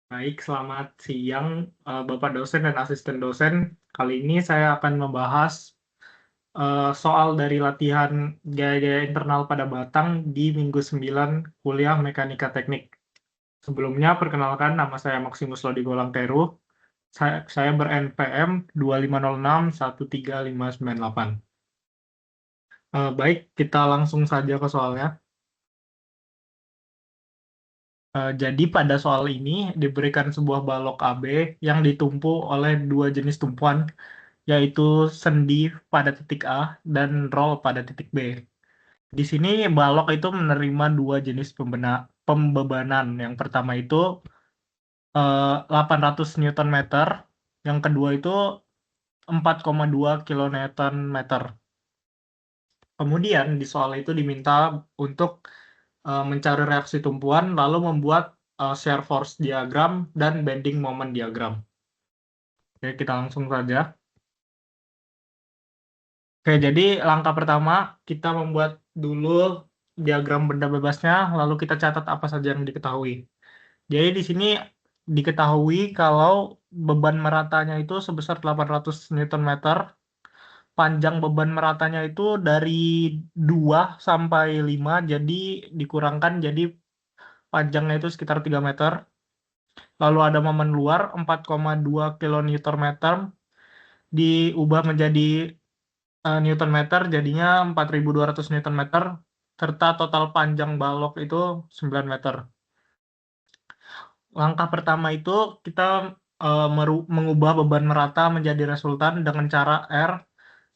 Baik, selamat siang, Bapak dosen dan asisten dosen. Kali ini saya akan membahas soal dari latihan gaya-gaya internal pada batang di Minggu 9 kuliah Mekanika Teknik. Sebelumnya, perkenalkan nama saya Maximus Lodigolang Teru. Saya ber-NPM 25061358. Baik, kita langsung saja ke soalnya. Jadi pada soal ini diberikan sebuah balok AB yang ditumpu oleh dua jenis tumpuan, yaitu sendi pada titik A dan roll pada titik B. Di sini balok itu menerima dua jenis pembebanan. Yang pertama itu 800 Newton meter, yang kedua itu 4,2 kilonewton meter. Kemudian di soal itu diminta untuk mencari reaksi tumpuan, lalu membuat shear force diagram dan bending moment diagram. Oke, kita langsung saja. Oke, jadi langkah pertama kita membuat dulu diagram benda bebasnya, lalu kita catat apa saja yang diketahui. Jadi di sini diketahui kalau beban meratanya itu sebesar 800 Newton meter, panjang beban meratanya itu dari 2 sampai 5, jadi dikurangkan jadi panjangnya itu sekitar 3 meter. Lalu ada momen luar 4,2 kilonewton meter diubah menjadi Newton meter, jadinya 4.200 Newton meter, serta total panjang balok itu 9 meter. Langkah pertama itu kita mengubah beban merata menjadi resultan dengan cara R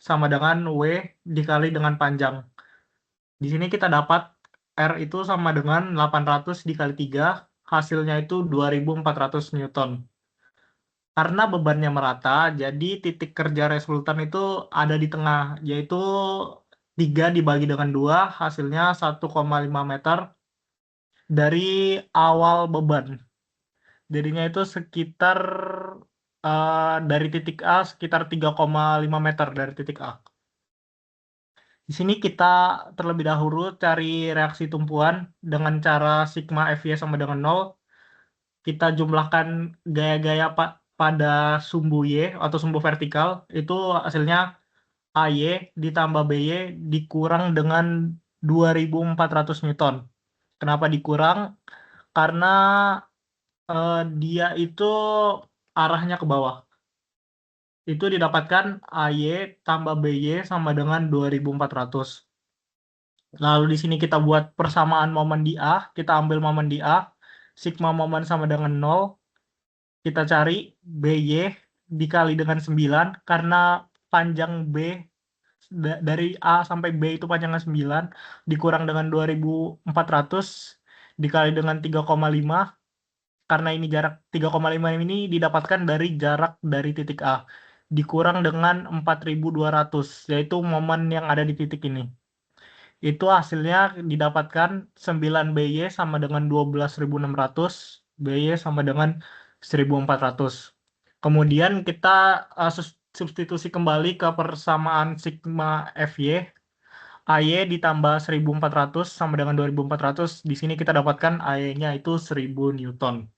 sama dengan W dikali dengan panjang. Di sini kita dapat R itu sama dengan 800 dikali 3, hasilnya itu 2.400 Newton. Karena bebannya merata, jadi titik kerja resultan itu ada di tengah, yaitu 3 dibagi dengan 2, hasilnya 1,5 meter dari awal beban. Jadinya itu sekitar dari titik A sekitar 3,5 meter dari titik A. Di sini kita terlebih dahulu cari reaksi tumpuan dengan cara sigma Fy sama dengan 0. Kita jumlahkan gaya-gaya pada sumbu Y atau sumbu vertikal, itu hasilnya AY ditambah BY dikurang dengan 2.400 Newton. Kenapa dikurang? Karena dia itu arahnya ke bawah. Itu didapatkan AY tambah BY sama dengan 2.400. Lalu di sini kita buat persamaan momen di A, kita ambil momen di A, sigma momen sama dengan 0, kita cari BY dikali dengan 9, karena panjang B dari A sampai B itu panjangnya 9, dikurang dengan 2.400, dikali dengan 3,5, karena ini jarak 3,5 ini didapatkan dari jarak dari titik A, dikurang dengan 4.200, yaitu momen yang ada di titik ini. Itu hasilnya didapatkan 9 BY sama dengan 12.600, BY sama dengan 1.400. Kemudian kita substitusi kembali ke persamaan sigma Fy, AY ditambah 1.400 sama dengan 2.400. Di sini kita dapatkan AY-nya itu 1.000 Newton.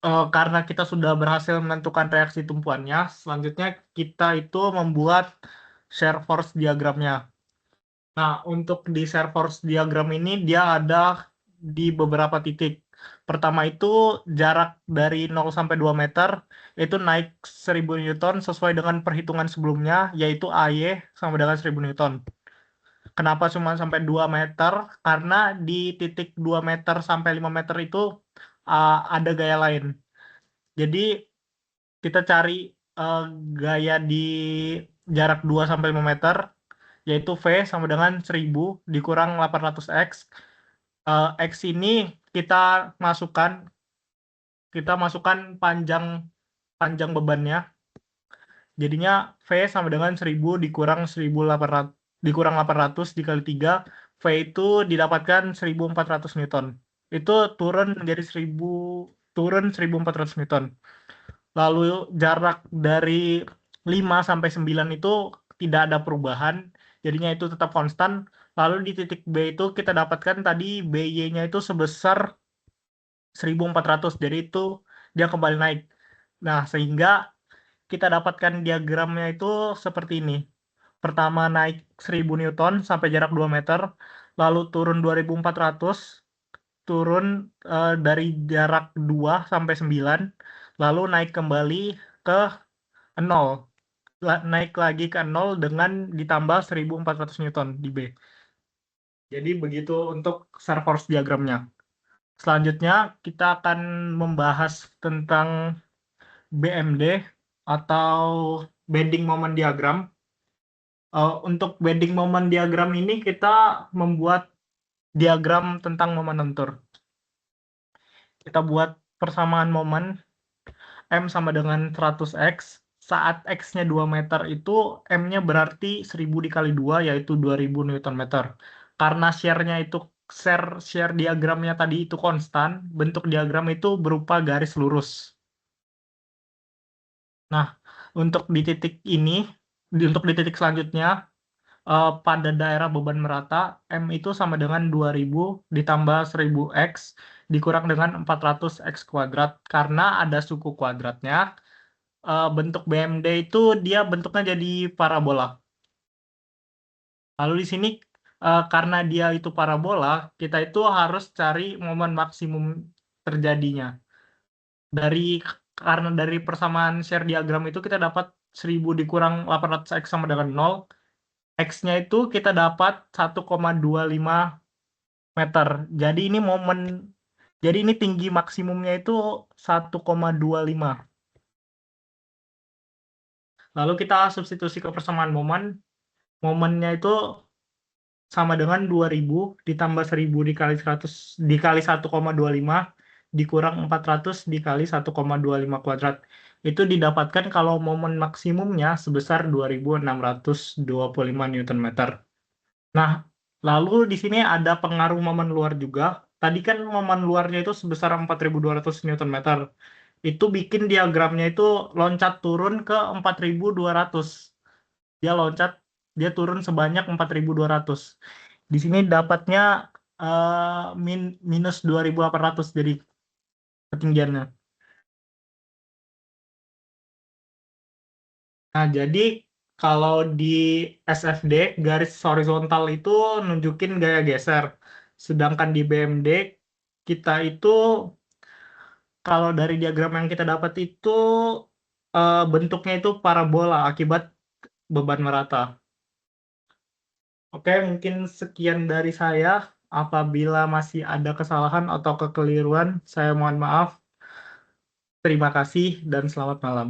Karena kita sudah berhasil menentukan reaksi tumpuannya, selanjutnya kita itu membuat shear force diagramnya. Nah, untuk di shear force diagram ini dia ada di beberapa titik. Pertama itu jarak dari 0 sampai 2 meter itu naik 1.000 Newton sesuai dengan perhitungan sebelumnya, yaitu AY sama dengan 1.000 Newton. Kenapa cuma sampai 2 meter? Karena di titik 2 meter sampai 5 meter itu ada gaya lain. Jadi kita cari gaya di jarak 2 sampai 5 meter, yaitu V sama dengan 1000 dikurang 800X. X ini kita masukkan panjang bebannya. Jadinya V sama dengan 1000 dikurang 800 dikali 3. V itu didapatkan 1.400 Newton. Itu turun menjadi 1.400 Newton. Lalu jarak dari 5 sampai 9 itu tidak ada perubahan, jadinya itu tetap konstan. Lalu di titik B itu kita dapatkan tadi BY-nya itu sebesar 1.400, jadi itu dia kembali naik. Nah, sehingga kita dapatkan diagramnya itu seperti ini. Pertama naik 1.000 Newton sampai jarak 2 meter, lalu turun 2.400, turun dari jarak 2 sampai 9, lalu naik kembali ke 0. Naik lagi ke 0 dengan ditambah 1.400 Newton di B. Jadi begitu untuk serve diagramnya. Selanjutnya kita akan membahas tentang BMD atau bending moment diagram. Untuk bending moment diagram ini kita membuat diagram tentang momentum. Kita buat persamaan momen M sama dengan 100x. Saat X-nya 2 meter itu M-nya berarti 1000 dikali 2, yaitu 2000 Newton meter. Karena share-nya itu share diagramnya tadi itu konstan, bentuk diagram itu berupa garis lurus. Nah, untuk di titik ini, untuk di titik selanjutnya, pada daerah beban merata, M itu sama dengan 2000 ditambah 1000x dikurang dengan 400x kuadrat. Karena ada suku kuadratnya, bentuk BMD itu dia bentuknya jadi parabola. Lalu di sini, karena dia itu parabola, kita itu harus cari momen maksimum terjadinya. Karena dari persamaan share diagram itu kita dapat 1000 dikurang 800x sama dengan 0. X-nya itu kita dapat 1,25 meter. Jadi ini tinggi maksimumnya itu 1,25. Lalu kita substitusi ke persamaan momen. Momennya itu sama dengan 2000 ditambah 1000 dikali 100 dikali 1,25 dikurang 400 dikali 1,25 kuadrat. Itu didapatkan kalau momen maksimumnya sebesar 2625 Newton meter. Nah, lalu di sini ada pengaruh momen luar juga. Tadi kan momen luarnya itu sebesar 4.200 Newton meter. Itu bikin diagramnya itu loncat turun ke 4.200. Dia turun sebanyak 4.200. Di sini dapatnya minus 2.800 jadi ketinggiannya. Nah, jadi kalau di SFD garis horizontal itu nunjukin gaya geser. Sedangkan di BMD kita itu kalau dari diagram yang kita dapat itu bentuknya itu parabola akibat beban merata. Oke, mungkin sekian dari saya. Apabila masih ada kesalahan atau kekeliruan, saya mohon maaf. Terima kasih dan selamat malam.